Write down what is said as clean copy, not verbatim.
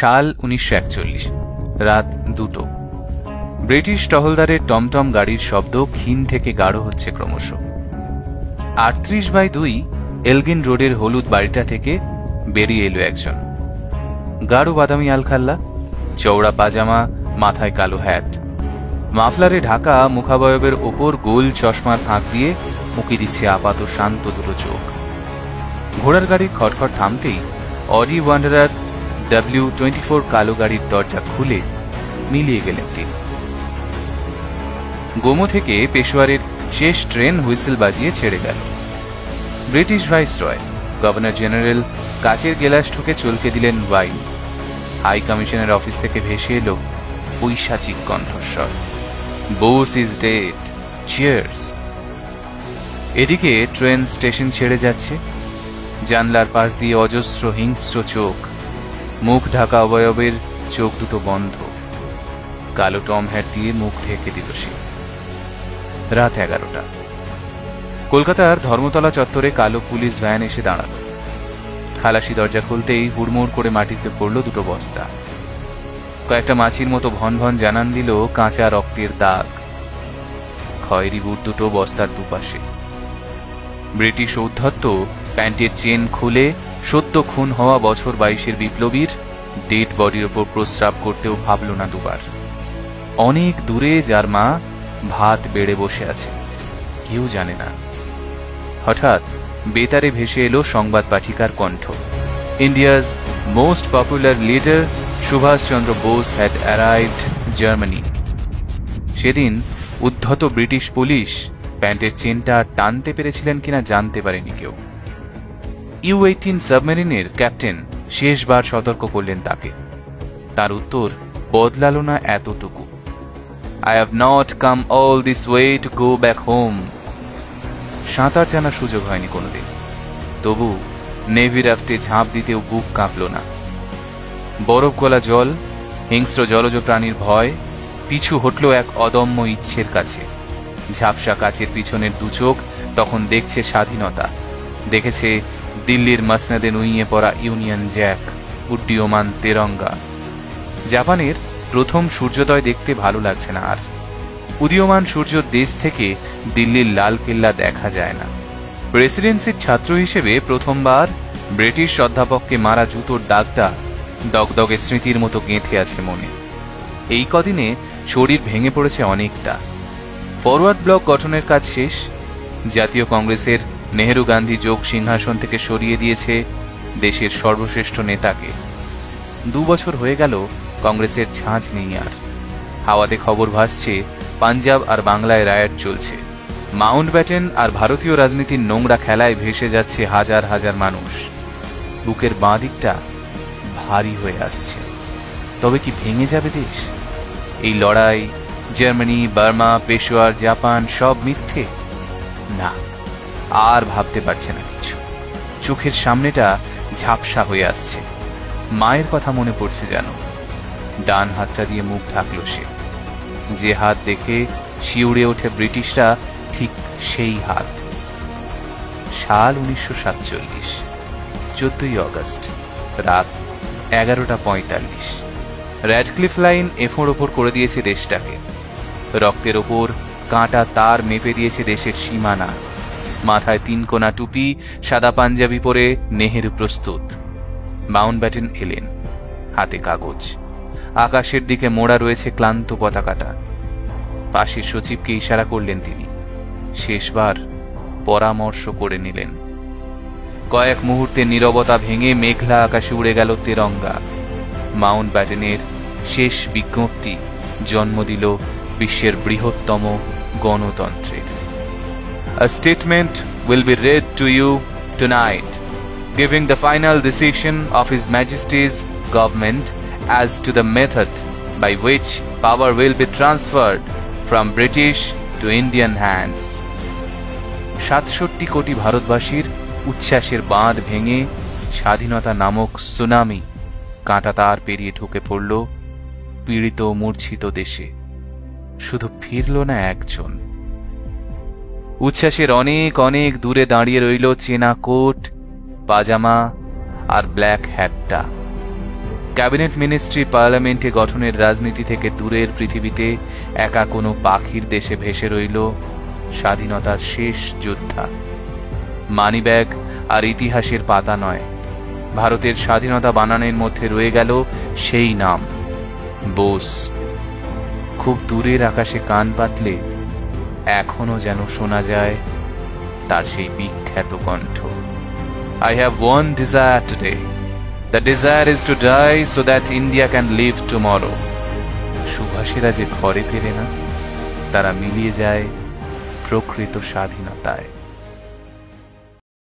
সাল 1941, রাত 2টো। ব্রিটিশ টহলদারের টমটম গাড়ির শব্দ ক্ষীণ থেকে গাঢ় হচ্ছে ক্রমশ। 38/2 এলগিন রোডের হলুদ বাড়িটা থেকে বেরিয়ে এলো একজন। গাঢ় বাদামি আলখাল্লা, চওড়া পাজামা, মাথায় কালো হ্যাট, মাফলারে ঢাকা মুখাবয়বের ওপর গোল চশমার ফাঁক দিয়ে মুখি দিচ্ছে আপাত শান্ত দুটো চোখ। ঘোড়ার গাড়ির খটখট থামতেই অডি ওয়ান্ডারার W24 কালো গাড়ির দরজা খুলে মিলিয়ে গেলেন তিনি। গোমো থেকে পেশোয়ারের শেষ ট্রেন হুইসেল বাজিয়ে ছেড়ে গেল। ব্রিটিশ ভাইসরয় গভর্নর জেনারেল কাচের গেলাস ঠুকে চলকে দিলেন ওয়াইন। হাই কমিশনের অফিস থেকে ভেসে এলো পৈশাচিক কণ্ঠস্বর, বোস ইজ ডেড, চিয়ার্স। এদিকে ট্রেন স্টেশন ছেড়ে যাচ্ছে। জানলার পাশ দিয়ে অজস্র হিংস্র চোখ, মুখ ঢাকা অবয়বের চোখ দুটো বন্ধ। কালো টম হ্যাট দিয়ে মুখ ঢেকে দিল সে। রাত 11টা। কলকাতার ধর্মতলা চত্বরে কালো পুলিশ ভ্যান এসে দাঁড়াল। খালাসি দরজা খুলতেই হুড়মুড় করে মাটিতে পড়ল দুটো বস্তা। কয়েকটা মাছির মতো ভন ভন জানান দিল কাঁচা রক্তের দাগ। খয়েরি বুট দুটো বস্তার দুপাশে। ব্রিটিশ ঔদ্ধত্য প্যান্টের চেন খুলে সদ্য খুন হওয়া বছর 22-এর বিপ্লবীর ডেড বডির ওপর প্রস্রাব করতেও ভাবল না দুবার। অনেক দূরে যার মা ভাত বেড়ে বসে আছে, কেউ জানে না। হঠাৎ বেতারে ভেসে এলো সংবাদ পাঠিকার কণ্ঠ, India's most popular leader Subhas Chandra Bose had arrived Germany. সেদিন উদ্ধত ব্রিটিশ পুলিশ প্যান্টের চেনটা টানতে পেরেছিলেন কিনা জানতে পারেনি কেউ। U-18 সাবমেরিনের ক্যাপ্টেন শেষবার সতর্ক করলেন তাকে। তার উত্তর বদলালো না এতটুকু, I have not come all this way to go back home. সাঁতার জানার সুযোগ হয়নি কোনোদিন, তবু নেভি রাফটে ঝাঁপ দিতেও বুক কাঁপল না। বরফ গলা জল, হিংস্র জলজ প্রাণীর ভয়, পিছু হটল এক অদম্য ইচ্ছের কাছে। ঝাপসা কাচের পিছনের দুচোখ তখন দেখছে স্বাধীনতা, দেখেছে দিল্লির মসনদে নুইয়ে পড়া ইউনিয়ন জ্যাক, উড্ডীয়মান তেরঙ্গা। জাপানের প্রথম সূর্যোদয় দেখতে ভালো লাগছে না আর। উদীয়মান সূর্য দেশ থেকে দিল্লির লাল কেল্লা দেখা যায় না। প্রেসিডেন্সির ছাত্র হিসেবে প্রথমবার ব্রিটিশ অধ্যাপককে মারা জুতোর দাগটা দগদগে স্মৃতির মতো গেঁথে আছে মনে। এই কদিনে শরীর ভেঙে পড়েছে অনেকটা। ফরওয়ার্ড ব্লক গঠনের কাজ শেষ। জাতীয় কংগ্রেসের নেহেরু গান্ধী যোগ সিংহাসন থেকে সরিয়ে দিয়েছে দেশের সর্বশ্রেষ্ঠ নেতাকে। 2 বছর হয়ে গেল কংগ্রেসের ঝাঁঝ নেই আর। হাওয়াতে খবর ভাসছে পাঞ্জাব আর বাংলায় রায়ট চলছে। মাউন্টব্যাটেন আর ভারতীয় রাজনীতির নোংরা খেলায় ভেসে যাচ্ছে হাজার হাজার মানুষ। বুকের বাঁ দিকটা ভারী হয়ে আসছে। তবে কি ভেঙে যাবে দেশ? এই লড়াই, জার্মানি, বার্মা, পেশোয়ার, জাপান সব মিথ্যে? না, আর ভাবতে পারছে না কিছু। চোখের সামনেটা ঝাপসা হয়ে আসছে। মায়ের কথা মনে পড়ছে যেন। ডান হাতটা দিয়ে মুখ ঢাকল সে। যে হাত দেখে শিউরে ওঠে ব্রিটিশরা, ঠিক সেই হাত। সাল 1947, 14ই অগস্ট, রাত 11:45। র্যাডক্লিফ লাইন এফোঁর ওপর করে দিয়েছে দেশটাকে। রক্তের ওপর কাঁটা তার মেপে দিয়েছে দেশের সীমানা। মাথায় 3 কোনা টুপি, সাদা পাঞ্জাবি পরে নেহেরু প্রস্তুত। মাউন্টব্যাটেন এলেন, হাতে কাগজ। আকাশের দিকে মোড়া রয়েছে ক্লান্ত পতাকাটা। পাশের সচিবকে ইশারা করলেন তিনি। শেষবার পরামর্শ করে নিলেন। কয়েক মুহূর্তে নীরবতা ভেঙে মেঘলা আকাশে উড়ে গেল তেরঙ্গা। মাউন্টব্যাটেনের শেষ বিজ্ঞপ্তি জন্ম দিল বিশ্বের বৃহত্তম গণতন্ত্রের। A statement will be read to you tonight, giving the final decision of His Majesty's government as to the method by which power will be transferred from British to Indian hands. 67 কোটি ভারতবাসীর উচ্ছ্বাসের বাঁধ ভেঙে স্বাধীনতা নামক tsunami কাঁটা তার পেরিয়ে ঢুকে পড়ল পীড়িত মূর্ছিত দেশে। শুধু ফিরল না একজন। উচ্ছ্বাসের অনেক অনেক দূরে দাঁড়িয়ে রইল চেনা কোট, পাজামা আর ব্ল্যাক হ্যাটটা। ক্যাবিনেট মিনিস্ট্রি পার্লামেন্টে গঠনের রাজনীতি থেকে দূরের পৃথিবীতে একা কোনো পাখির দেশে ভেসে রইল স্বাধীনতার শেষ যোদ্ধা। মানিব্যাগ আর ইতিহাসের পাতা নয়, ভারতের স্বাধীনতা বানানের মধ্যে রয়ে গেল সেই নাম, বোস। খুব দূরের আকাশে কান পাতলে এখনো যেন শোনা যায় তার সেই বিখ্যাত কণ্ঠ। I have one desire today. The desire is to die so that India can live tomorrow. সুভাষেরা যে ঘরে ফেরে না, তারা মিলিয়ে যায় প্রকৃত স্বাধীনতায়।